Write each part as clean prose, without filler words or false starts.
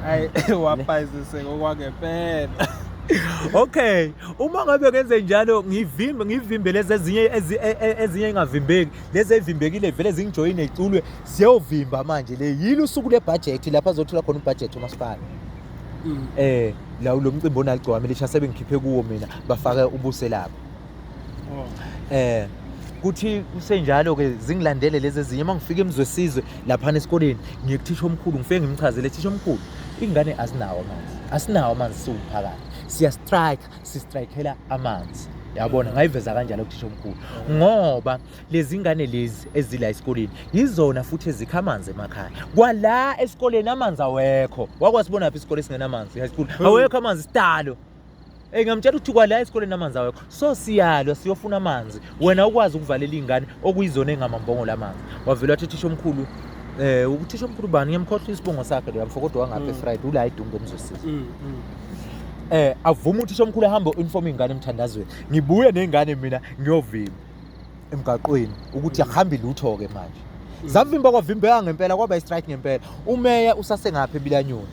hayi waphayizise ngokwangempela. Okay, uma ngabe kenze njalo ngivimbe lezi ezinye engavimbeki, lezi evimbekile vele zingijoyine iculwe siyovimba manje le yini usuku le budget lapha azothola khona ubudget umasipala. La lo mcimbi onaligcwame lisha sebengikhiphe kuwo mina bafake ubuse lapha. Kuthi kusenjalo ke zingilandele lezi ezinye mangifika emzwesizwe lapha esikoleni ngiyekuthisha omkhulu ngifike ngimchazele thisha omkhulu ingane asinawo amanzi siwumphakathi sistrikela amanzi yabona ngayiveza kanjalo ukuthisha omkhulu ngoba lezi ngane lezi ezila esikoleni yizona futhi ezikha amanzi emakhaya kwala esikoleni amanzi awekho wakwasibona lapha isikole singenamanzi high school awekho amanzi sitalo ngamtshela ukuthi kwala esikoleni amanzi awekho so siyalwa siyofuna amanzi wena ukwazi ukuvalela ingane okuyizona engamambongo lamanzi wavela wathi thisha omkhulu ukuthisha omkhulu bani ngiyamkhohlisa isibongo sakhe lo yamfokodo wangapha eFriday ula idumbe emzosisa avuma uthisha omkhulu ahamba inform ingane emthandazweni ngibuye nengane mina ngiyovimba emgaqweni ukuthi akuhambi lutho ke manje zavimba kwavimbeka ngempela kwaba istrike ngempela umeya usasengapha ebilanyoni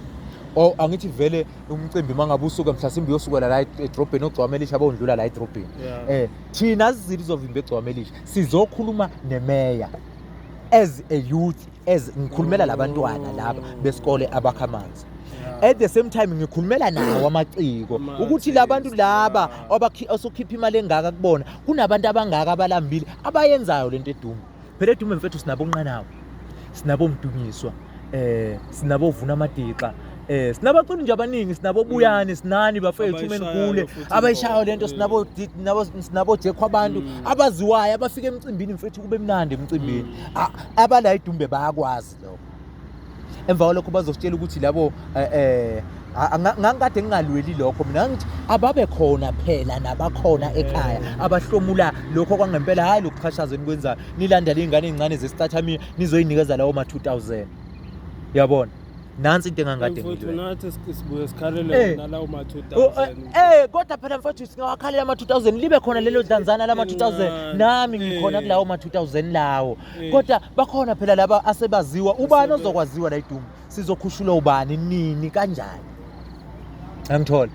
angithi vele umcimbi mangabe usuka mhlasimbi yosukela la edrobheni ogcwamelisha abondlula la edrobheni thina azizili zovimba egcwamelisha sizokhuluma nemeya as a youth ngikhulumela labantwana laba besikole abakhamanzi at the same time ngikhulumela nawo amaciko ukuthi labantu laba osokhipha imali engaka kubona kunabantu abangaka abalambile abayenzayo lento edumbe phela edumbe mfethu sinabo onqanawo sinabo umdunyiswa sinabo ovuna amadiqa sinabaculi nje abaningi sinabo buyani sinani bafethu umenkule abayishayo lento sinabo jekho abantu abaziwayo abafika emcimbini mfethu kube mnandi emcimbini abala idumbe bayakwazi lokho emva kwalokho bazositshela ukuthi labo ngangikade ngingalweli lokho mina ngithi ababe khona phela nabakhona ekhaya abahlomula lokho kwangempela hayi lokuqhashazweni kwenza nilandela izingane ezincane zesitathamia nizoyinikeza lawo ma 2000 yabona nansi into engangade ngidwe nathi sibuye sikhalele nalawo ma 2000 kodwa phela mfowethu singawakhalela ama 2000 libe khona lelo dlanzana lama 2000 nami ngikhona kulawo ma 2000 lawo kodwa bakhona phela laba asebaziwa ubani ozokwaziwa la idumbu sizokhushula ubani nini kanjani angithola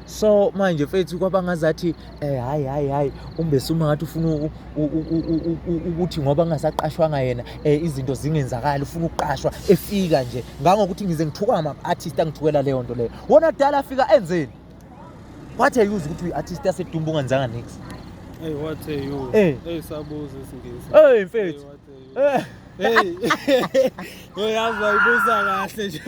so manje mfethu kwabangazathi hayi umbesuma ngathi ufuna ukuthi ngoba ngasaqashwanga yena izinto zingenzakala ufuna ukuqashwa efika nje ngangokuthi ngize ngithuka ama artist angithukela leyo nto leyo wona dala afika enzeni what are you ukuthi uyi-artist yasedumbu ungenzanga nix what are you sabuze isingisi mfethu uyazi ayibuza kahle nje